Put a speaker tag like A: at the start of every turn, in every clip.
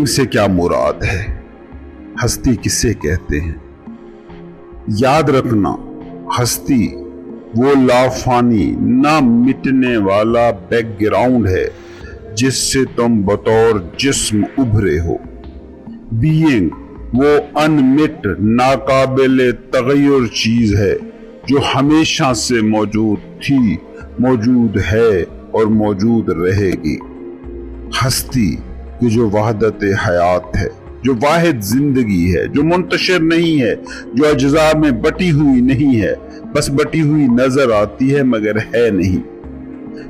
A: سے کیا مراد ہے؟ ہستی کسے کہتے ہیں؟ یاد رکھنا، ہستی وہ لافانی نہ مٹنے والا بیک گراؤنڈ ہے جس سے تم بطور جسم ابھرے ہو۔ بینگ وہ انمٹ ناقابل تغیر چیز ہے جو ہمیشہ سے موجود تھی، موجود ہے اور موجود رہے گی۔ ہستی کہ جو وحدت حیات ہے، جو واحد زندگی ہے، جو منتشر نہیں ہے، جو اجزاء میں بٹی ہوئی نہیں ہے، بس بٹی ہوئی نظر آتی ہے مگر ہے نہیں۔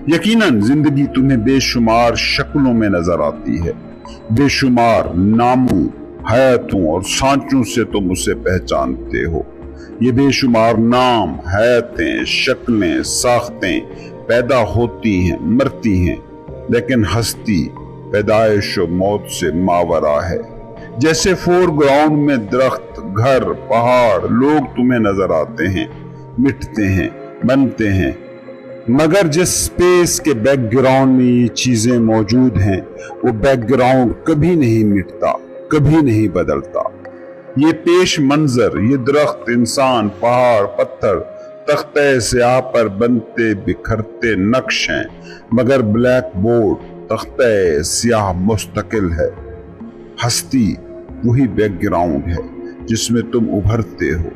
A: یقیناً زندگی تمہیں بے شمار شکلوں میں نظر آتی ہے، بے شمار ناموں، حیاتوں اور سانچوں سے تم اسے پہچانتے ہو۔ یہ بے شمار نام، حیاتیں، شکلیں، ساختیں پیدا ہوتی ہیں، مرتی ہیں، لیکن ہستی پیدائش و موت سے ماورا ہے۔ جیسے فور گراؤنڈ میں درخت، گھر، پہاڑ، لوگ تمہیں نظر آتے ہیں، مٹتے ہیں، بنتے ہیں، مگر جس سپیس کے بیک گراؤنڈ میں یہ چیزیں موجود ہیں وہ بیک گراؤنڈ کبھی نہیں مٹتا، کبھی نہیں بدلتا۔ یہ پیش منظر، یہ درخت، انسان، پہاڑ، پتھر، تختہ سیاہ پر بنتے بکھرتے نقش ہیں، مگر بلیک بورڈ، تختہ سیاہ مستقل ہے۔ ہستی وہی بیک گراؤنڈ ہے جس میں تم ابھرتے ہو۔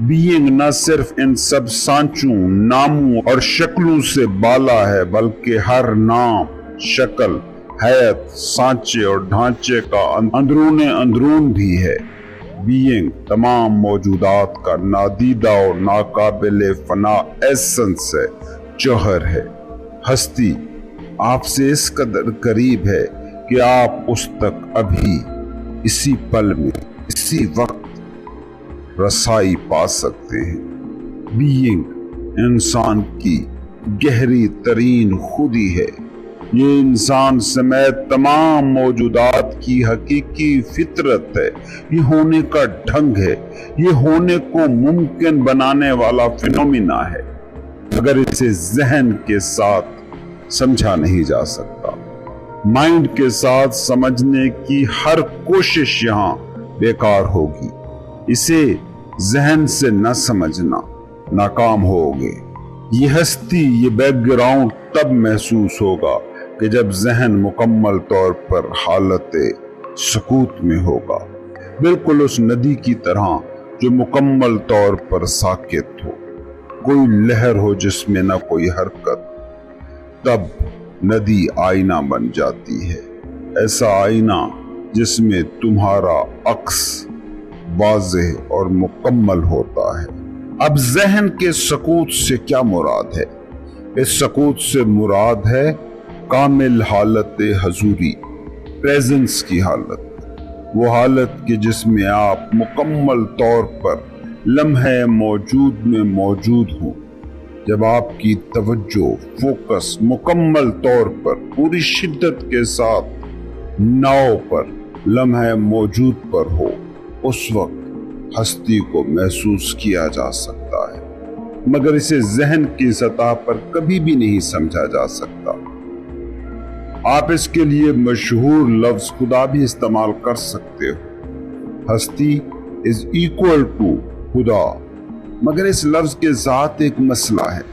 A: بینگ نہ صرف ان سب سانچوں، ناموں اور شکلوں سے بالا ہے، بلکہ ہر نام، شکل، حیات، سانچے اور ڈھانچے کا اندرون بھی ہے۔ بینگ تمام موجودات کا نادیدہ اور ناقابل فنا ایسنس ہے، جوہر ہے۔ ہستی آپ سے اس قدر قریب ہے کہ آپ اس تک ابھی اسی پل میں، اسی وقت رسائی پا سکتے ہیں۔ بینگ انسان کی گہری ترین خودی ہے۔ یہ انسان سمیت تمام موجودات کی حقیقی فطرت ہے، یہ ہونے کا ڈھنگ ہے، یہ ہونے کو ممکن بنانے والا فینومینا ہے، اگر اسے ذہن کے ساتھ سمجھا نہیں جا سکتا۔ مائنڈ کے ساتھ سمجھنے کی ہر کوشش یہاں بیکار ہوگی۔ اسے ذہن سے نہ سمجھنا، ناکام ہوگے۔ یہ ہستی، یہ بیک گراؤنڈ تب محسوس ہوگا کہ جب ذہن مکمل طور پر حالت سکوت میں ہوگا، بالکل اس ندی کی طرح جو مکمل طور پر ساکت ہو، کوئی لہر ہو جس میں نہ کوئی حرکت۔ تب ندی آئینہ بن جاتی ہے، ایسا آئینہ جس میں تمہارا عکس واضح اور مکمل ہوتا ہے۔ اب ذہن کے سکوت سے کیا مراد ہے؟ اس سکوت سے مراد ہے کامل حالت حضوری، پریزنس کی حالت، وہ حالت کہ جس میں آپ مکمل طور پر لمحے موجود میں موجود ہوں، جب آپ کی توجہ، فوکس مکمل طور پر پوری شدت کے ساتھ ناؤ پر، لمحے موجود پر ہو، اس وقت ہستی کو محسوس کیا جا سکتا ہے، مگر اسے ذہن کی سطح پر کبھی بھی نہیں سمجھا جا سکتا۔ آپ اس کے لیے مشہور لفظ خدا بھی استعمال کر سکتے ہو۔ ہستی از ایکول ٹو خدا، مگر اس لفظ کے ذات ایک مسئلہ ہے۔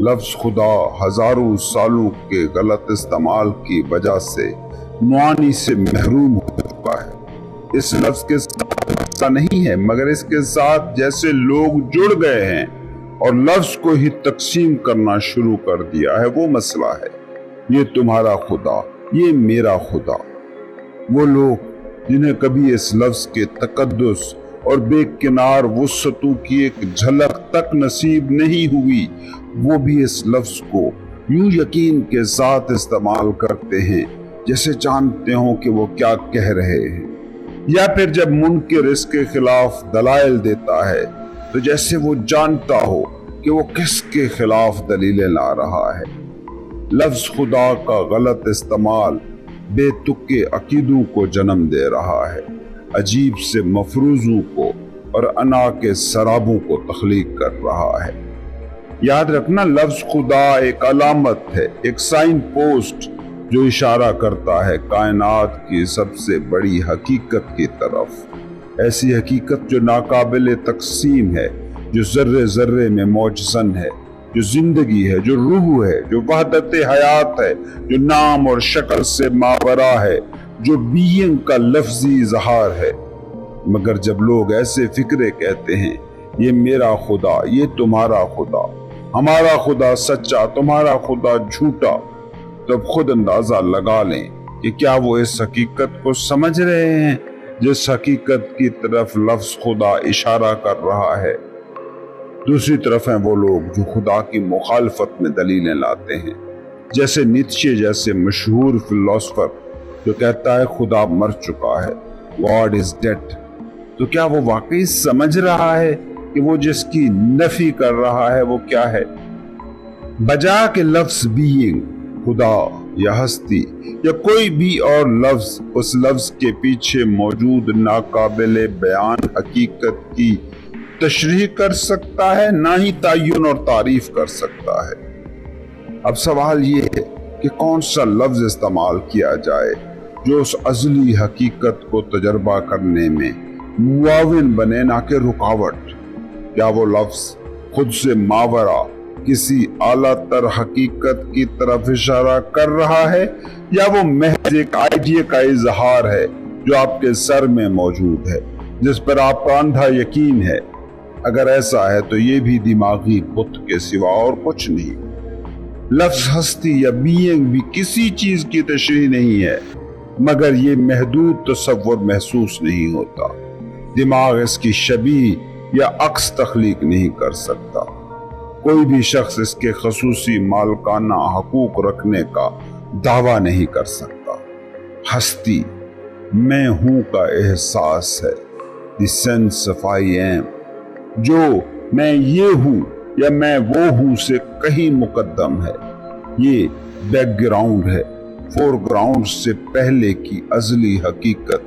A: لفظ خدا ہزاروں سالوں کے غلط استعمال کی وجہ سے معانی سے محروم ہو چکا ہے۔ اس لفظ کے ساتھ مسئلہ نہیں ہے، مگر اس کے ساتھ جیسے لوگ جڑ گئے ہیں اور لفظ کو ہی تقسیم کرنا شروع کر دیا ہے، وہ مسئلہ ہے۔ یہ تمہارا خدا، یہ میرا خدا۔ وہ لوگ جنہیں کبھی اس لفظ کے تقدس اور بے کنار وسعتوں کی ایک جھلک تک نصیب نہیں ہوئی، وہ بھی اس لفظ کو یوں یقین کے ساتھ استعمال کرتے ہیں جیسے جانتے ہوں کہ وہ کیا کہہ رہے ہیں، یا پھر جب منکر اس کے خلاف دلائل دیتا ہے تو جیسے وہ جانتا ہو کہ وہ کس کے خلاف دلیلیں لا رہا ہے۔ لفظ خدا کا غلط استعمال بے تکے عقیدوں کو جنم دے رہا ہے، عجیب سے مفروضوں کو اور انا کے سرابوں کو تخلیق کر رہا ہے۔ یاد رکھنا، لفظ خدا ایک علامت ہے، ایک سائن پوسٹ جو اشارہ کرتا ہے کائنات کی سب سے بڑی حقیقت کی طرف، ایسی حقیقت جو ناقابل تقسیم ہے، جو ذرے ذرے میں موجزن ہے، جو زندگی ہے، جو روح ہے، جو وحدت حیات ہے، جو نام اور شکل سے ماورا ہے، جو بینگ کا لفظی اظہار ہے۔ مگر جب لوگ ایسے فکرے کہتے ہیں، یہ میرا خدا، یہ تمہارا خدا، ہمارا خدا سچا، تمہارا خدا جھوٹا، تب خود اندازہ لگا لیں کہ کیا وہ اس حقیقت کو سمجھ رہے ہیں جس حقیقت کی طرف لفظ خدا اشارہ کر رہا ہے۔ دوسری طرف ہیں وہ لوگ جو خدا کی مخالفت میں دلیلیں لاتے ہیں، جیسے نیتشے جیسے مشہور فلسفر جو کہتا ہے خدا مر چکا ہے، God is dead۔ تو کیا وہ واقعی سمجھ رہا ہے کہ وہ جس کی نفی کر رہا ہے وہ کیا ہے؟ بجا کہ لفظ بینگ، خدا یا ہستی یا کوئی بھی اور لفظ اس لفظ کے پیچھے موجود ناقابل بیان حقیقت کی تشریح کر سکتا ہے، نہ ہی تعین اور تعریف کر سکتا ہے۔ اب سوال یہ ہے کہ کون سا لفظ استعمال کیا جائے جو اس ازلی حقیقت کو تجربہ کرنے میں معاون بنے، نہ کہ رکاوٹ۔ کیا وہ لفظ خود سے ماورا کسی اعلیٰ تر حقیقت کی طرف اشارہ کر رہا ہے، یا وہ محض ایک آئیڈیا کا اظہار ہے جو آپ کے سر میں موجود ہے، جس پر آپ کا اندھا یقین ہے؟ اگر ایسا ہے تو یہ بھی دماغی بت کے سوا اور کچھ نہیں۔ لفظ ہستی یا بینگ بھی کسی چیز کی تشریح نہیں ہے، مگر یہ محدود تصور محسوس نہیں ہوتا۔ دماغ اس کی شبیہ یا عکس تخلیق نہیں کر سکتا۔ کوئی بھی شخص اس کے خصوصی مالکانہ حقوق رکھنے کا دعویٰ نہیں کر سکتا۔ ہستی میں ہوں کا احساس ہے، the sense of I am, جو میں یہ ہوں یا میں وہ ہوں سے کہیں مقدم ہے۔ یہ بیک گراؤنڈ ہے، فور گراؤنڈ سے پہلے کی ازلی حقیقت۔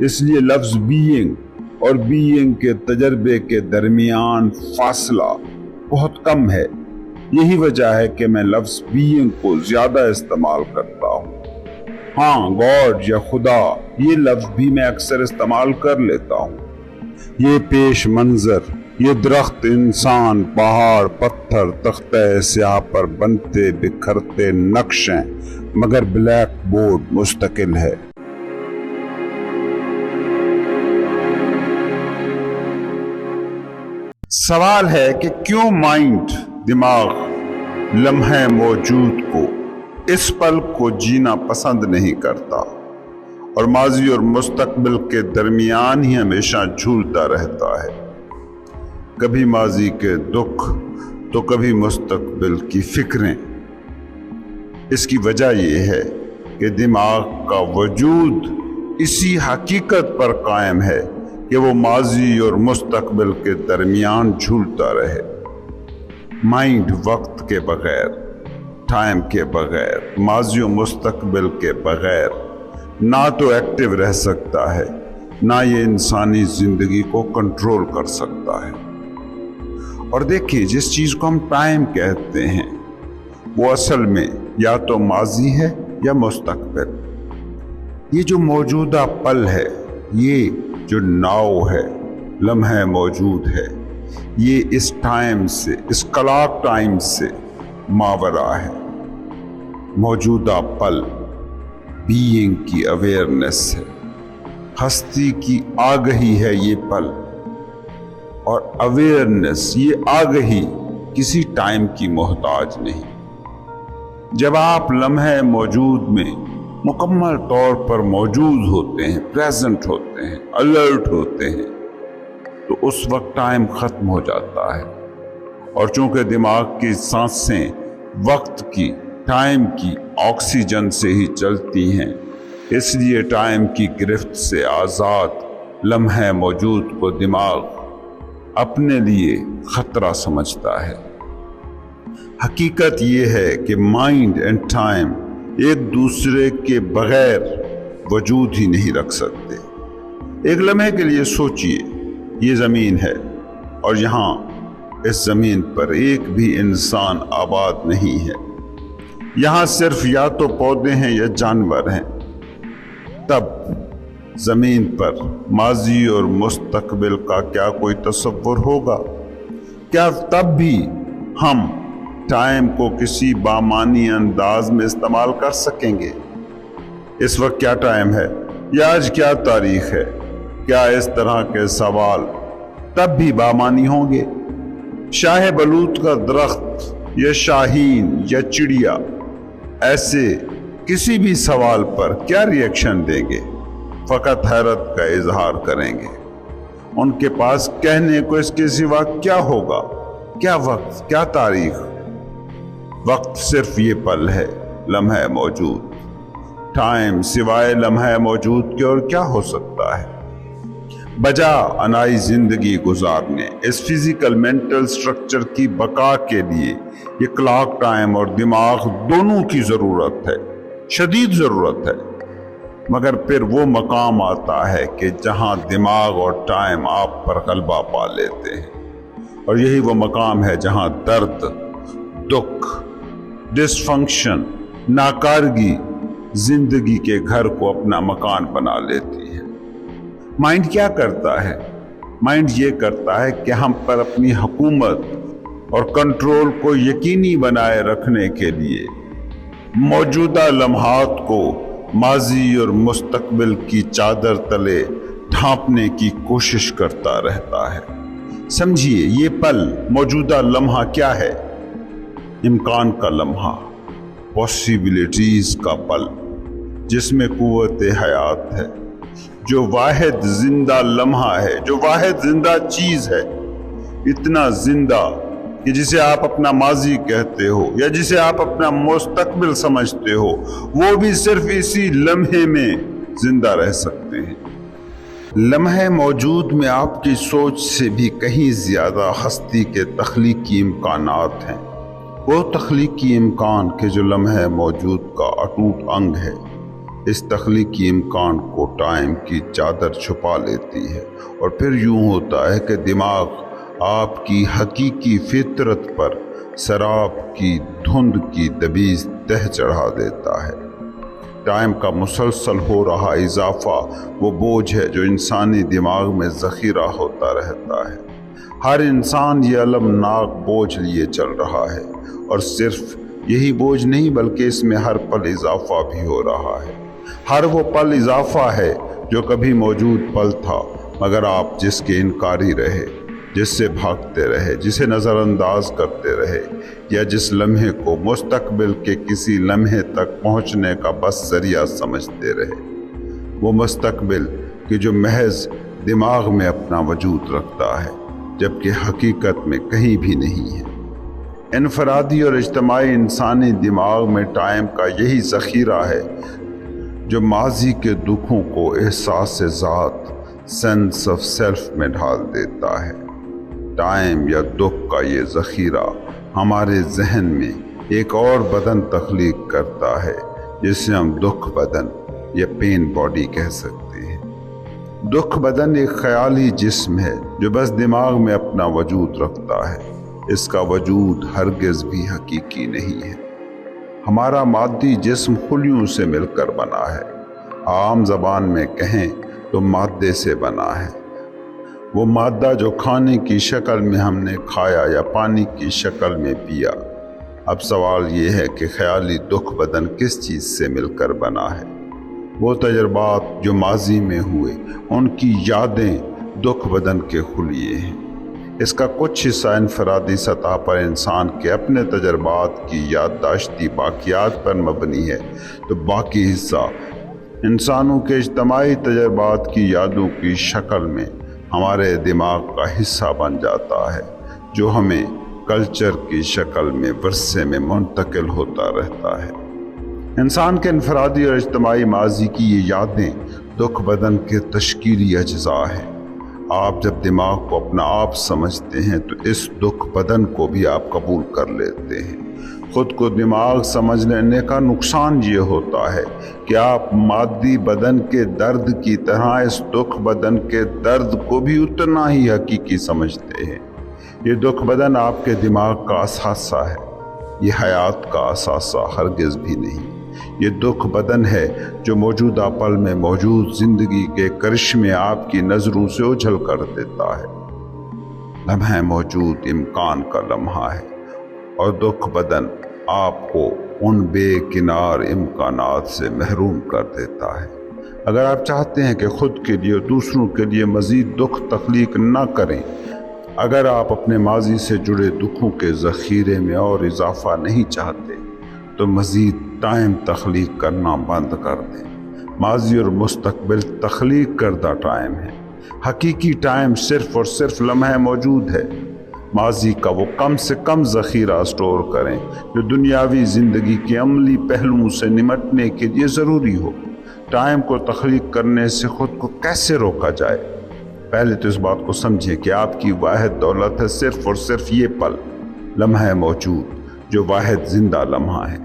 A: اس لیے لفظ بینگ اور بینگ کے تجربے کے درمیان فاصلہ بہت کم ہے۔ یہی وجہ ہے کہ میں لفظ بینگ کو زیادہ استعمال کرتا ہوں۔ ہاں، گاڈ یا خدا یہ لفظ بھی میں اکثر استعمال کر لیتا ہوں۔ یہ پیش منظر، یہ درخت، انسان، پہاڑ، پتھر، تختہ سیاہ پر بنتے بکھرتے نقشیں، مگر بلیک بورڈ مستقل ہے۔ سوال ہے کہ کیوں مائنڈ، دماغ، لمحے موجود کو، اس پل کو جینا پسند نہیں کرتا اور ماضی اور مستقبل کے درمیان ہی ہمیشہ جھولتا رہتا ہے، کبھی ماضی کے دکھ تو کبھی مستقبل کی فکریں۔ اس کی وجہ یہ ہے کہ دماغ کا وجود اسی حقیقت پر قائم ہے کہ وہ ماضی اور مستقبل کے درمیان جھولتا رہے۔ مائنڈ وقت کے بغیر، ٹائم کے بغیر، ماضی و مستقبل کے بغیر نہ تو ایکٹیو رہ سکتا ہے، نہ یہ انسانی زندگی کو کنٹرول کر سکتا ہے۔ اور دیکھیے، جس چیز کو ہم ٹائم کہتے ہیں وہ اصل میں یا تو ماضی ہے یا مستقبل۔ یہ جو موجودہ پل ہے، یہ جو ناؤ ہے، لمحہ موجود ہے، یہ اس ٹائم سے، اس کلاک ٹائم سے ماورا ہے۔ موجودہ پل بینگ کی اویئرنس ہے، ہستی کی آگہی ہے یہ پل، اور اویئرنس، یہ آگہی کسی ٹائم کی محتاج نہیں۔ جب آپ لمحے موجود میں مکمل طور پر موجود ہوتے ہیں، پریزنٹ ہوتے ہیں، الرٹ ہوتے ہیں، تو اس وقت ٹائم ختم ہو جاتا ہے۔ اور چونکہ دماغ کی سانسیں وقت کی، ٹائم کی آکسیجن سے ہی چلتی ہیں، اس لیے ٹائم کی گرفت سے آزاد لمحے موجود کو دماغ اپنے لیے خطرہ سمجھتا ہے۔ حقیقت یہ ہے کہ مائنڈ اینڈ ٹائم ایک دوسرے کے بغیر وجود ہی نہیں رکھ سکتے۔ ایک لمحے کے لیے سوچئے، یہ زمین ہے اور یہاں اس زمین پر ایک بھی انسان آباد نہیں ہے۔ یہاں صرف یا تو پودے ہیں یا جانور ہیں۔ تب زمین پر ماضی اور مستقبل کا کیا کوئی تصور ہوگا؟ کیا تب بھی ہم ٹائم کو کسی بامعنی انداز میں استعمال کر سکیں گے؟ اس وقت کیا ٹائم ہے یا آج کیا تاریخ ہے؟ کیا اس طرح کے سوال تب بھی بامعنی ہوں گے؟ شاہ بلوط کا درخت یا شاہین یا چڑیا ایسے کسی بھی سوال پر کیا ری ایکشن دیں گے؟ فقط حیرت کا اظہار کریں گے۔ ان کے پاس کہنے کو اس کے سوا کیا ہوگا؟ کیا وقت، کیا تاریخ؟ وقت صرف یہ پل ہے، لمحہ موجود۔ ٹائم سوائے لمحہ موجود کے اور کیا ہو سکتا ہے؟ بجا انائی زندگی گزارنے اس فزیکل مینٹل سٹرکچر کی بقا کے لیے یہ کلاک ٹائم اور دماغ دونوں کی ضرورت ہے، شدید ضرورت ہے۔ مگر پھر وہ مقام آتا ہے کہ جہاں دماغ اور ٹائم آپ پر غلبہ پا لیتے ہیں، اور یہی وہ مقام ہے جہاں درد، دکھ، ڈس فنکشن، ناکارگی زندگی کے گھر کو اپنا مکان بنا لیتی ہے۔ مائنڈ کیا کرتا ہے؟ مائنڈ یہ کرتا ہے کہ ہم پر اپنی حکومت اور کنٹرول کو یقینی بنائے رکھنے کے لیے موجودہ لمحات کو ماضی اور مستقبل کی چادر تلے ڈھانپنے کی کوشش کرتا رہتا ہے۔ سمجھیے، یہ پل، موجودہ لمحہ کیا ہے؟ امکان کا لمحہ، پاسبلٹیز کا پل، جس میں قوت حیات ہے، جو واحد زندہ لمحہ ہے، جو واحد زندہ چیز ہے، اتنا زندہ کہ جسے آپ اپنا ماضی کہتے ہو یا جسے آپ اپنا مستقبل سمجھتے ہو، وہ بھی صرف اسی لمحے میں زندہ رہ سکتے ہیں۔ لمحے موجود میں آپ کی سوچ سے بھی کہیں زیادہ ہستی کے تخلیقی امکانات ہیں۔ وہ تخلیقی امکان کہ جو لمحے موجود کا اٹوٹ انگ ہے، اس تخلیقی امکان کو ٹائم کی چادر چھپا لیتی ہے، اور پھر یوں ہوتا ہے کہ دماغ آپ کی حقیقی فطرت پر سراب کی دھند کی دبیز تہ چڑھا دیتا ہے۔ ٹائم کا مسلسل ہو رہا اضافہ وہ بوجھ ہے جو انسانی دماغ میں ذخیرہ ہوتا رہتا ہے۔ ہر انسان یہ المناک بوجھ لیے چل رہا ہے، اور صرف یہی بوجھ نہیں بلکہ اس میں ہر پل اضافہ بھی ہو رہا ہے۔ ہر وہ پل اضافہ ہے جو کبھی موجود پل تھا، مگر آپ جس کے انکاری رہے، جس سے بھاگتے رہے، جسے نظر انداز کرتے رہے، یا جس لمحے کو مستقبل کے کسی لمحے تک پہنچنے کا بس ذریعہ سمجھتے رہے۔ وہ مستقبل کہ جو محض دماغ میں اپنا وجود رکھتا ہے، جبکہ حقیقت میں کہیں بھی نہیں ہے۔ انفرادی اور اجتماعی انسانی دماغ میں ٹائم کا یہی ذخیرہ ہے جو ماضی کے دکھوں کو احساس ذات، سینس آف سیلف میں ڈھال دیتا ہے۔ ٹائم یا دکھ کا یہ ذخیرہ ہمارے ذہن میں ایک اور بدن تخلیق کرتا ہے، جسے ہم دکھ بدن یا پین باڈی کہہ سکتے ہیں۔ دکھ بدن ایک خیالی جسم ہے جو بس دماغ میں اپنا وجود رکھتا ہے، اس کا وجود ہرگز بھی حقیقی نہیں ہے۔ ہمارا مادی جسم خلیوں سے مل کر بنا ہے، عام زبان میں کہیں تو مادے سے بنا ہے۔ وہ مادہ جو کھانے کی شکل میں ہم نے کھایا یا پانی کی شکل میں پیا۔ اب سوال یہ ہے کہ خیالی دکھ بدن کس چیز سے مل کر بنا ہے؟ وہ تجربات جو ماضی میں ہوئے، ان کی یادیں دکھ بدن کے خلیے ہیں۔ اس کا کچھ حصہ انفرادی سطح پر انسان کے اپنے تجربات کی یادداشتی باقیات پر مبنی ہے، تو باقی حصہ انسانوں کے اجتماعی تجربات کی یادوں کی شکل میں ہمارے دماغ کا حصہ بن جاتا ہے، جو ہمیں کلچر کی شکل میں ورثے میں منتقل ہوتا رہتا ہے۔ انسان کے انفرادی اور اجتماعی ماضی کی یہ یادیں دکھ بدن کے تشکیلی اجزاء ہیں۔ آپ جب دماغ کو اپنا آپ سمجھتے ہیں تو اس دکھ بدن کو بھی آپ قبول کر لیتے ہیں۔ خود کو دماغ سمجھ لینے کا نقصان یہ ہوتا ہے کہ آپ مادی بدن کے درد کی طرح اس دکھ بدن کے درد کو بھی اتنا ہی حقیقی سمجھتے ہیں۔ یہ دکھ بدن آپ کے دماغ کا اثاثہ ہے، یہ حیات کا اثاثہ ہرگز بھی نہیں۔ یہ دکھ بدن ہے جو موجودہ پل میں موجود زندگی کے کرشمے آپ کی نظروں سے اجھل کر دیتا ہے۔ لمحہ موجود امکان کا لمحہ ہے اور دکھ بدن آپ کو ان بے کنار امکانات سے محروم کر دیتا ہے۔ اگر آپ چاہتے ہیں کہ خود کے لیے اور دوسروں کے لیے مزید دکھ تخلیق نہ کریں، اگر آپ اپنے ماضی سے جڑے دکھوں کے ذخیرے میں اور اضافہ نہیں چاہتے تو مزید ٹائم تخلیق کرنا بند کر دیں۔ ماضی اور مستقبل تخلیق کردہ ٹائم ہے، حقیقی ٹائم صرف اور صرف لمحہ موجود ہے۔ ماضی کا وہ کم سے کم ذخیرہ سٹور کریں جو دنیاوی زندگی کے عملی پہلوؤں سے نمٹنے کے لیے ضروری ہو۔ ٹائم کو تخلیق کرنے سے خود کو کیسے روکا جائے؟ پہلے تو اس بات کو سمجھیں کہ آپ کی واحد دولت ہے صرف اور صرف یہ پل، لمحہ موجود جو واحد زندہ لمحہ ہے۔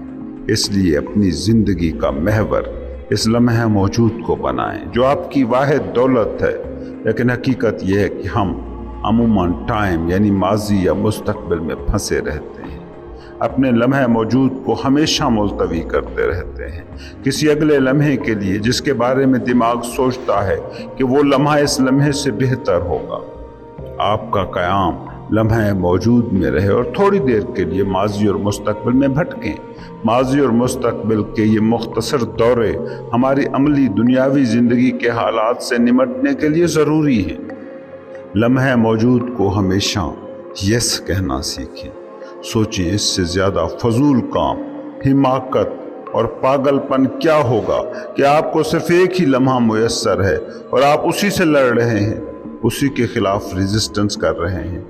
A: اس لیے اپنی زندگی کا محور اس لمحہ موجود کو بنائیں جو آپ کی واحد دولت ہے۔ لیکن حقیقت یہ ہے کہ ہم عموماً ٹائم یعنی ماضی یا مستقبل میں پھنسے رہتے ہیں، اپنے لمحہ موجود کو ہمیشہ ملتوی کرتے رہتے ہیں کسی اگلے لمحے کے لیے جس کے بارے میں دماغ سوچتا ہے کہ وہ لمحہ اس لمحے سے بہتر ہوگا۔ آپ کا قیام لمحہ موجود میں رہے اور تھوڑی دیر کے لیے ماضی اور مستقبل میں بھٹکیں۔ ماضی اور مستقبل کے یہ مختصر دورے ہماری عملی دنیاوی زندگی کے حالات سے نمٹنے کے لیے ضروری ہیں۔ لمحہ موجود کو ہمیشہ یس کہنا سیکھیں۔ سوچیں اس سے زیادہ فضول کام، حماقت اور پاگل پن کیا ہوگا کہ آپ کو صرف ایک ہی لمحہ میسر ہے اور آپ اسی سے لڑ رہے ہیں، اسی کے خلاف ریزسٹنس کر رہے ہیں،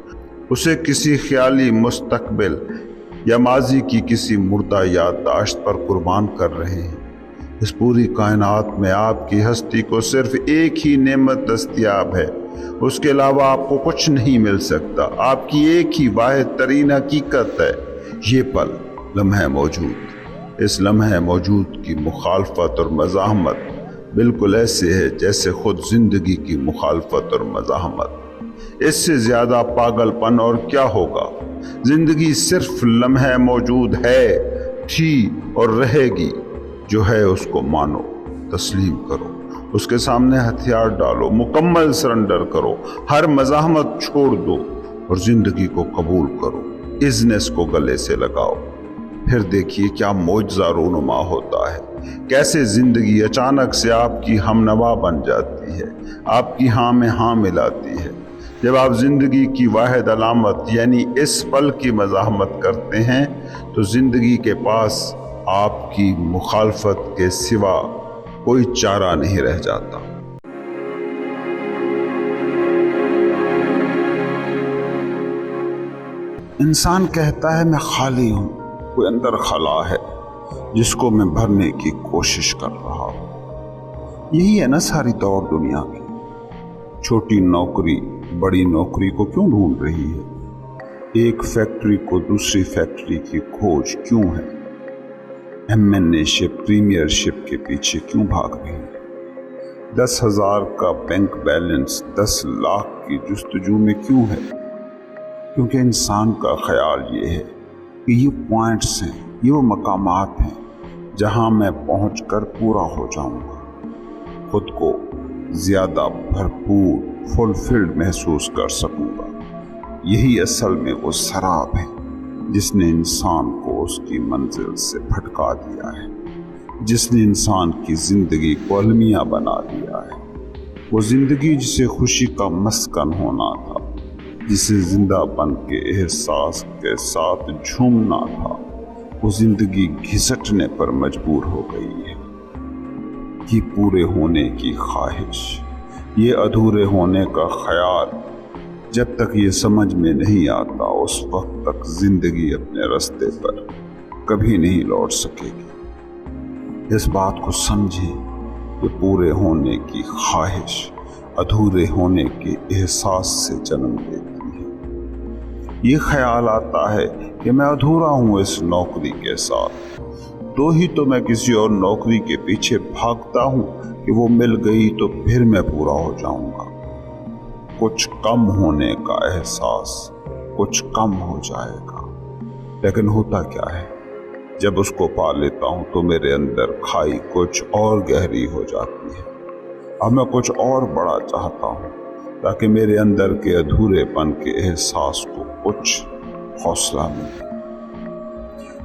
A: اسے کسی خیالی مستقبل یا ماضی کی کسی مردہ یادداشت پر قربان کر رہے ہیں۔ اس پوری کائنات میں آپ کی ہستی کو صرف ایک ہی نعمت دستیاب ہے، اس کے علاوہ آپ کو کچھ نہیں مل سکتا۔ آپ کی ایک ہی واحد ترین حقیقت ہے، یہ پل لمحہ موجود۔ اس لمحہ موجود کی مخالفت اور مزاحمت بالکل ایسے ہے جیسے خود زندگی کی مخالفت اور مزاحمت۔ اس سے زیادہ پاگل پن اور کیا ہوگا؟ زندگی صرف لمحہ موجود ہے، تھی اور رہے گی۔ جو ہے اس کو مانو، تسلیم کرو، اس کے سامنے ہتھیار ڈالو، مکمل سرنڈر کرو، ہر مزاحمت چھوڑ دو اور زندگی کو قبول کرو، ازنس کو گلے سے لگاؤ۔ پھر دیکھیے کیا معجزہ رونما ہوتا ہے، کیسے زندگی اچانک سے آپ کی ہمنوا بن جاتی ہے، آپ کی ہاں میں ہاں ملاتی ہے۔ جب آپ زندگی کی واحد علامت یعنی اس پل کی مزاحمت کرتے ہیں تو زندگی کے پاس آپ کی مخالفت کے سوا کوئی چارہ نہیں رہ جاتا۔ انسان کہتا ہے میں خالی ہوں، کوئی اندر خلا ہے جس کو میں بھرنے کی کوشش کر رہا ہوں۔ یہی ہے نا ساری دوڑ دنیا کی۔ چھوٹی نوکری بڑی نوکری کو کیوں ڈھونڈ رہی ہے؟ ایک فیکٹری کو دوسری فیکٹری کی کھوج کیوں ہے؟ MNA شپ پریمیئر شپ کے پیچھے کیوں بھاگ رہی ہے؟ 10,000 کا بینک بیلنس 10 لاکھ کی جستجو میں کیوں ہے؟ کیونکہ انسان کا خیال یہ ہے کہ یہ پوائنٹس ہیں، یہ وہ مقامات ہیں جہاں میں پہنچ کر پورا ہو جاؤں گا، خود کو زیادہ بھرپور فلفلڈ محسوس کر سکوں گا۔ یہی اصل میں وہ سراب ہے جس نے انسان کو اس کی منزل سے بھٹکا دیا ہے، جس نے انسان کی زندگی کو المیہ بنا دیا ہے۔ وہ زندگی جسے خوشی کا مسکن ہونا تھا، جسے زندہ پن کے احساس کے ساتھ جھومنا تھا، وہ زندگی گھسٹنے پر مجبور ہو گئی ہے۔ یہ پورے ہونے کی خواہش، یہ ادھورے ہونے کا خیال، جب تک یہ سمجھ میں نہیں آتا اس وقت تک زندگی اپنے راستے پر کبھی نہیں لوٹ سکے گی۔ اس بات کو سمجھیں کہ پورے ہونے کی خواہش ادھورے ہونے کے احساس سے جنم لیتی ہے۔ یہ خیال آتا ہے کہ میں ادھورا ہوں اس نوکری کے ساتھ، تو ہی تو میں کسی اور نوکری کے پیچھے بھاگتا ہوں کہ وہ مل گئی تو پھر میں پورا ہو جاؤں گا۔ کچھ کم ہونے کا احساس کچھ کم ہو جائے گا، لیکن ہوتا کیا ہے، جب اس کو پا لیتا ہوں تو میرے اندر کھائی کچھ اور گہری ہو جاتی ہے۔ اب میں کچھ اور بڑا چاہتا ہوں تاکہ میرے اندر کے ادھورے پن کے احساس کو کچھ حوصلہ ملے۔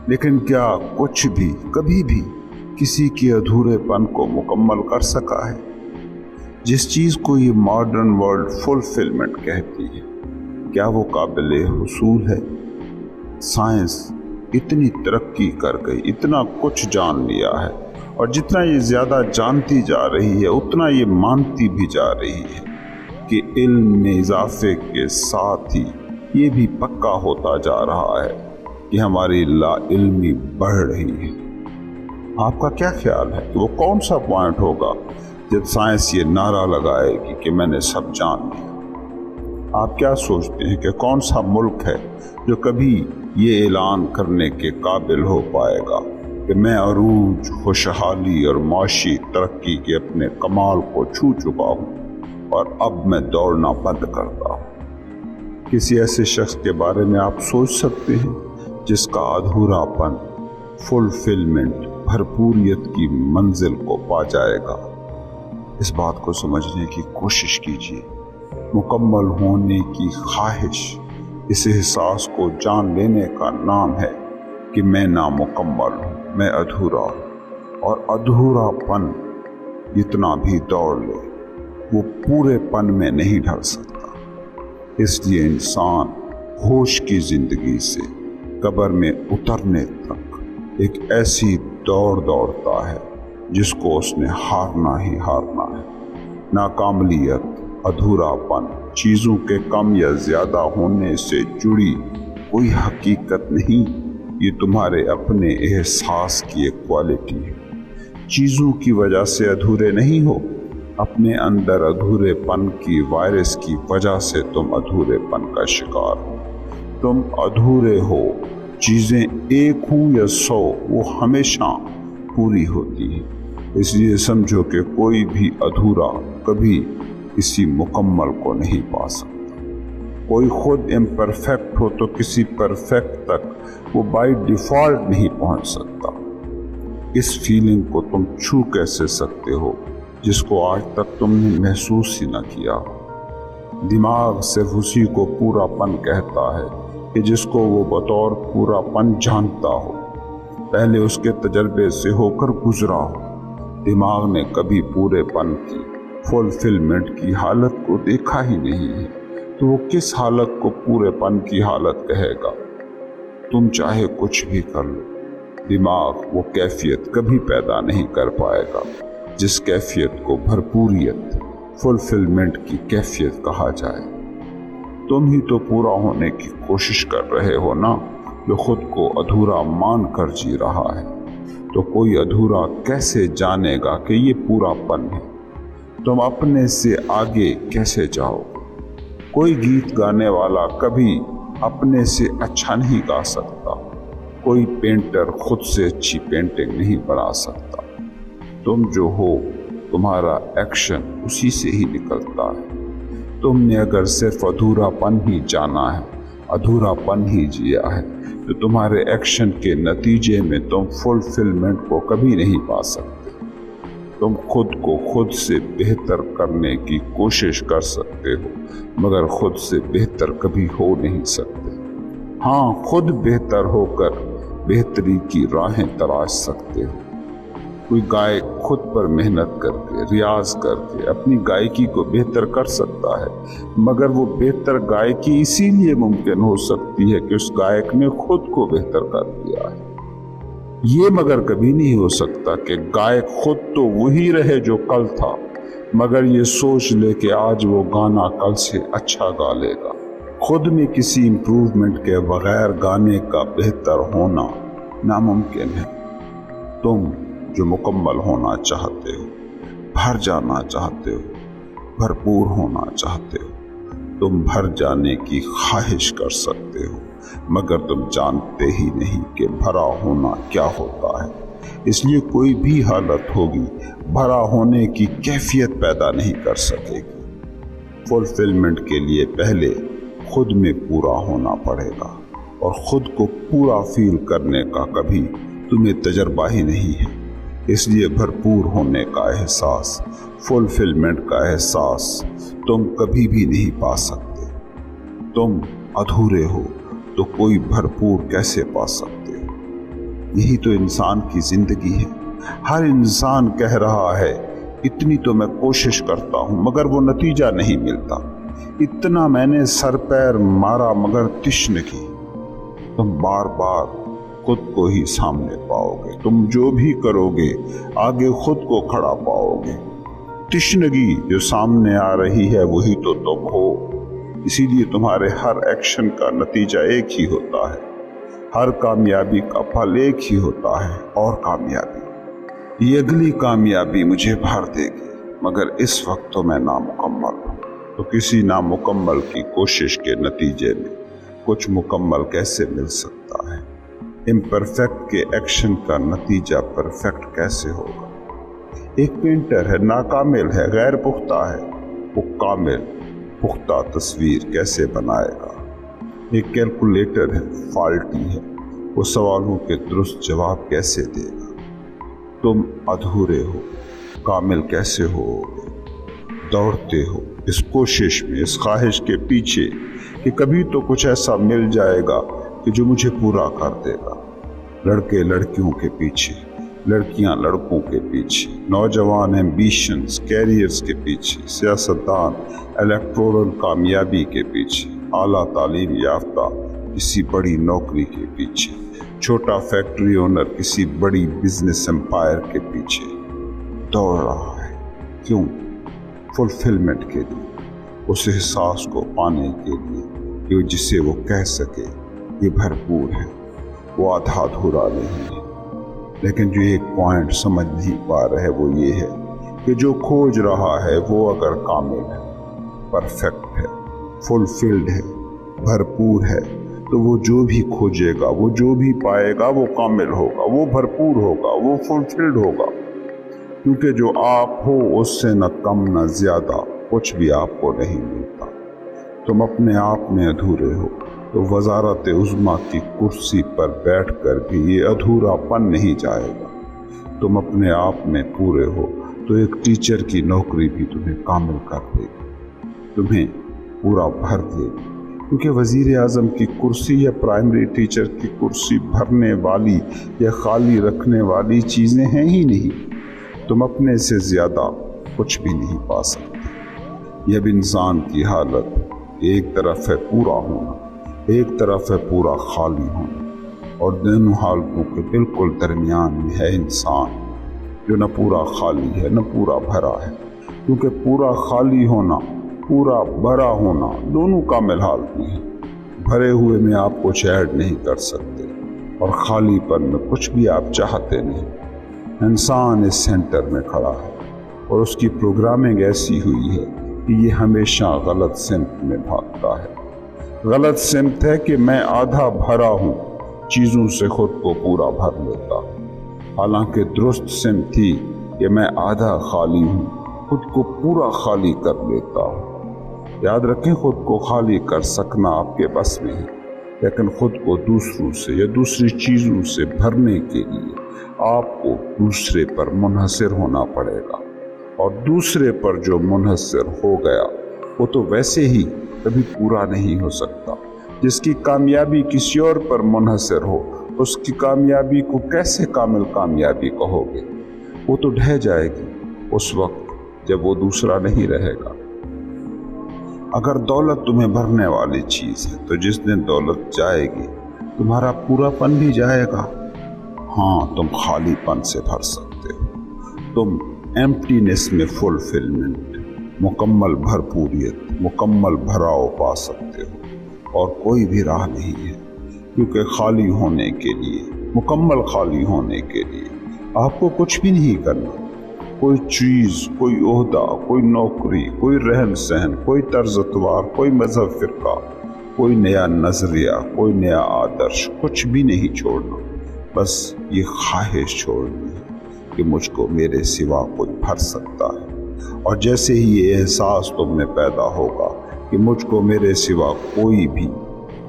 A: لیکن کیا کچھ بھی کبھی بھی کسی کے ادھورے پن کو مکمل کر سکا ہے؟ جس چیز کو یہ ماڈرن ورلڈ فلفلمنٹ کہتی ہے، کیا وہ قابل حصول ہے؟ سائنس اتنی ترقی کر گئی، اتنا کچھ جان لیا ہے، اور جتنا یہ زیادہ جانتی جا رہی ہے اتنا یہ مانتی بھی جا رہی ہے کہ علم میں اضافے کے ساتھ ہی یہ بھی پکا ہوتا جا رہا ہے کہ ہماری لا علمی بڑھ رہی ہے۔ آپ کا کیا خیال ہے کہ وہ کون سا پوائنٹ ہوگا جب سائنس یہ نعرہ لگائے گی کہ میں نے سب جان لیا؟ آپ کیا سوچتے ہیں کہ کون سا ملک ہے جو کبھی یہ اعلان کرنے کے قابل ہو پائے گا کہ میں عروج، خوشحالی اور معاشی ترقی کے اپنے کمال کو چھو چکا ہوں اور اب میں دوڑنا بند کرتا ہوں؟ کسی ایسے شخص کے بارے میں آپ سوچ سکتے ہیں جس کا ادھورا پن فلفلمنٹ، بھرپوریت کی منزل کو پا جائے گا؟ اس بات کو سمجھنے کی کوشش کیجیے۔ مکمل ہونے کی خواہش اس احساس کو جان لینے کا نام ہے کہ میں نامکمل ہوں، میں ادھورا ہوں، اور ادھورا پن جتنا بھی دوڑ لے وہ پورے پن میں نہیں ڈھل سکتا۔ اس لیے انسان ہوش کی زندگی سے قبر میں اترنے تک ایک ایسی دوڑتا ہے جس کو اس نے ہارنا ہی ہارنا ہے۔ ناکاملیت، ادھورا پن، چیزوں کے کم یا زیادہ ہونے سے جڑی کوئی حقیقت نہیں، یہ تمہارے اپنے احساس کی ایک کوالٹی ہے۔ چیزوں کی وجہ سے ادھورے نہیں ہو، اپنے اندر ادھورے پن کی وائرس کی وجہ سے تم ادھورے پن کا شکار ہو۔ تم ادھورے ہو، چیزیں ایک ہوں یا 100، وہ ہمیشہ پوری ہوتی ہے۔ اس لیے سمجھو کہ کوئی بھی ادھورا کبھی کسی مکمل کو نہیں پا سکتا۔ کوئی خود امپرفیکٹ ہو تو کسی پرفیکٹ تک وہ بائی ڈیفالٹ نہیں پہنچ سکتا۔ اس فیلنگ کو تم چھو کیسے سکتے ہو جس کو آج تک تم نے محسوس ہی نہ کیا؟ دماغ صرف اسی کو پورا پن کہتا ہے کہ جس کو وہ بطور پورا پن جانتا ہو، پہلے اس کے تجربے سے ہو کر گزرا ہو۔ دماغ نے کبھی پورے پن کی، فلفلمنٹ کی حالت کو دیکھا ہی نہیں ہے، تو وہ کس حالت کو پورے پن کی حالت کہے گا؟ تم چاہے کچھ بھی کر لو، دماغ وہ کیفیت کبھی پیدا نہیں کر پائے گا جس کیفیت کو بھرپوریت، فلفلمنٹ کی کیفیت کہا جائے۔ تم ہی تو پورا ہونے کی کوشش کر رہے ہو نا، جو خود کو ادھورا مان کر جی رہا ہے۔ تو کوئی ادھورا کیسے جانے گا کہ یہ پورا پن ہے؟ تم اپنے سے آگے کیسے جاؤ؟ کوئی گیت گانے والا کبھی اپنے سے اچھا نہیں گا سکتا، کوئی پینٹر خود سے اچھی پینٹنگ نہیں بنا سکتا۔ تم جو ہو، تمہارا ایکشن اسی سے ہی نکلتا ہے۔ تم نے اگر صرف ادھورا پن ہی جانا ہے، ادھورا پن ہی جیا ہے، تو تمہارے ایکشن کے نتیجے میں تم فلفلمنٹ کو کبھی نہیں پا سکتے۔ تم خود کو خود سے بہتر کرنے کی کوشش کر سکتے ہو، مگر خود سے بہتر کبھی ہو نہیں سکتے۔ ہاں، خود بہتر ہو کر بہتری کی راہیں تلاش سکتے ہو۔ کوئی گائک خود پر محنت کر کے، ریاض کر کے اپنی گائکی کو بہتر کر سکتا ہے، مگر وہ بہتر گائکی اسی لیے ممکن ہو سکتی ہے کہ اس گائک نے خود کو بہتر کر دیا ہے۔ یہ مگر کبھی نہیں ہو سکتا کہ گائک خود تو وہی رہے جو کل تھا، مگر یہ سوچ لے کہ آج وہ گانا کل سے اچھا گا لے گا۔ خود میں کسی امپروومنٹ کے بغیر گانے کا بہتر ہونا ناممکن ہے۔ تم جو مکمل ہونا چاہتے ہو، بھر جانا چاہتے ہو، بھرپور ہونا چاہتے ہو، تم بھر جانے کی خواہش کر سکتے ہو، مگر تم جانتے ہی نہیں کہ بھرا ہونا کیا ہوتا ہے۔ اس لیے کوئی بھی حالت ہوگی، بھرا ہونے کی کیفیت پیدا نہیں کر سکے گی۔ فلفلمنٹ کے لیے پہلے خود میں پورا ہونا پڑے گا، اور خود کو پورا فیل کرنے کا کبھی تمہیں تجربہ ہی نہیں ہے، اس لیے بھرپور ہونے کا احساس، فلفلمنٹ کا احساس تم کبھی بھی نہیں پا سکتے۔ تم ادھورے ہو تو کوئی بھرپور کیسے پا سکتے ہو؟ یہی تو انسان کی زندگی ہے۔ ہر انسان کہہ رہا ہے اتنی تو میں کوشش کرتا ہوں مگر وہ نتیجہ نہیں ملتا، اتنا میں نے سر پیر مارا مگر تشنگی۔ تم بار بار خود کو ہی سامنے پاؤ گے، تم جو بھی کرو گے آگے خود کو کھڑا پاؤ گے۔ تشنگی جو سامنے آ رہی ہے وہی تو تم ہو، اسی لیے تمہارے ہر ایکشن کا نتیجہ ایک ہی ہوتا ہے، ہر کامیابی کا پھل ایک ہی ہوتا ہے، اور کامیابی یہ اگلی کامیابی مجھے بھر دے گی، مگر اس وقت تو میں نامکمل ہوں۔ تو کسی نامکمل کی کوشش کے نتیجے میں کچھ مکمل کیسے مل سکتا ہے؟ امپرفیکٹ کے ایکشن کا نتیجہ پرفیکٹ کیسے ہوگا؟ ایک پینٹر ہے، ناکامل ہے، غیر پختہ ہے، وہ کامل پختہ تصویر کیسے بنائے گا؟ ایک کیلکولیٹر ہے، فالٹی ہے، وہ سوالوں کے درست جواب کیسے دے گا؟ تم ادھورے ہو، کامل کیسے ہو گے؟ دوڑتے ہو اس کوشش میں، اس خواہش کے پیچھے کہ کبھی تو کچھ ایسا مل جائے گا کہ جو مجھے پورا کر دے گا۔ لڑکے لڑکیوں کے پیچھے، لڑکیاں لڑکوں کے پیچھے، نوجوان ایمبیشنز کیریئرز کے پیچھے، سیاستدان الیکٹورل کامیابی کے پیچھے، اعلیٰ تعلیم یافتہ کسی بڑی نوکری کے پیچھے، چھوٹا فیکٹری اونر کسی بڑی بزنس امپائر کے پیچھے دوڑ رہا ہے۔ کیوں؟ فلفلمنٹ کے لیے، اس احساس کو پانے کے لیے کہ جسے وہ کہہ سکے یہ بھرپور ہے، وہ آدھا ادھورا نہیں ہے۔ لیکن جو ایک پوائنٹ سمجھ نہیں پا رہے وہ یہ ہے کہ جو کھوج رہا ہے وہ اگر کامل ہے، پرفیکٹ ہے، فلفلڈ ہے، بھرپور ہے، تو وہ جو بھی کھوجے گا، وہ جو بھی پائے گا وہ کامل ہوگا، وہ بھرپور ہوگا، وہ فلفلڈ ہوگا۔ کیونکہ جو آپ ہو اس سے نہ کم نہ زیادہ کچھ بھی آپ کو نہیں ملتا۔ تم اپنے آپ میں ادھورے ہو تو وزارت عظمیٰ کی کرسی پر بیٹھ کر بھی یہ ادھورا پن نہیں جائے گا۔ تم اپنے آپ میں پورے ہو تو ایک ٹیچر کی نوکری بھی تمہیں کامل کر دے گی، تمہیں پورا بھر دے گی، کیونکہ وزیر اعظم کی کرسی یا پرائمری ٹیچر کی کرسی بھرنے والی یا خالی رکھنے والی چیزیں ہیں ہی نہیں۔ تم اپنے سے زیادہ کچھ بھی نہیں پا سکتے۔ یہ اب انسان کی حالت ایک طرف ہے پورا ہونا، ایک طرف ہے پورا خالی ہونا، اور دونوں حالتوں کے بالکل درمیان میں ہے انسان جو نہ پورا خالی ہے نہ پورا بھرا ہے۔ کیونکہ پورا خالی ہونا، پورا بھرا ہونا دونوں کامل حالت میں ہیں۔ بھرے ہوئے میں آپ کچھ ایڈ نہیں کر سکتے، اور خالی پن میں کچھ بھی آپ چاہتے نہیں۔ انسان اس سینٹر میں کھڑا ہے اور اس کی پروگرامنگ ایسی ہوئی ہے کہ یہ ہمیشہ غلط سمت میں بھاگتا ہے۔ غلط سمت ہے کہ میں آدھا بھرا ہوں، چیزوں سے خود کو پورا بھر لیتا ہوں، حالانکہ درست سمت تھی کہ میں آدھا خالی ہوں، خود کو پورا خالی کر لیتا ہوں۔ یاد رکھیں، خود کو خالی کر سکنا آپ کے بس میں ہے، لیکن خود کو دوسروں سے یا دوسری چیزوں سے بھرنے کے لیے آپ کو دوسرے پر منحصر ہونا پڑے گا، اور دوسرے پر جو منحصر ہو گیا وہ تو ویسے ہی کبھی پورا نہیں ہو سکتا۔ جس کی کامیابی کسی اور پر منحصر ہو، اس کی کامیابی کو کیسے کامل کامیابی کہو گے؟ وہ تو ڈھہ جائے گی اس وقت جب وہ دوسرا نہیں رہے گا۔ اگر دولت تمہیں بھرنے والی چیز ہے تو جس دن دولت جائے گی تمہارا پورا پن بھی جائے گا۔ ہاں، تم خالی پن سے بھر سکتے ہو، تم ایمپٹینس میں فلفلمنٹ، مکمل بھرپوریت، مکمل بھراؤ پا سکتے ہو، اور کوئی بھی راہ نہیں ہے، کیونکہ خالی ہونے کے لیے، مکمل خالی ہونے کے لیے آپ کو کچھ بھی نہیں کرنا۔ کوئی چیز، کوئی عہدہ، کوئی نوکری، کوئی رہن سہن، کوئی طرز اتوار، کوئی مذہب فرقہ، کوئی نیا نظریہ، کوئی نیا آدرش، کچھ بھی نہیں چھوڑنا۔ بس یہ خواہش چھوڑنی ہے کہ مجھ کو میرے سوا کوئی بھر سکتا ہے، اور جیسے ہی یہ احساس تم میں پیدا ہوگا کہ مجھ کو میرے سوا کوئی بھی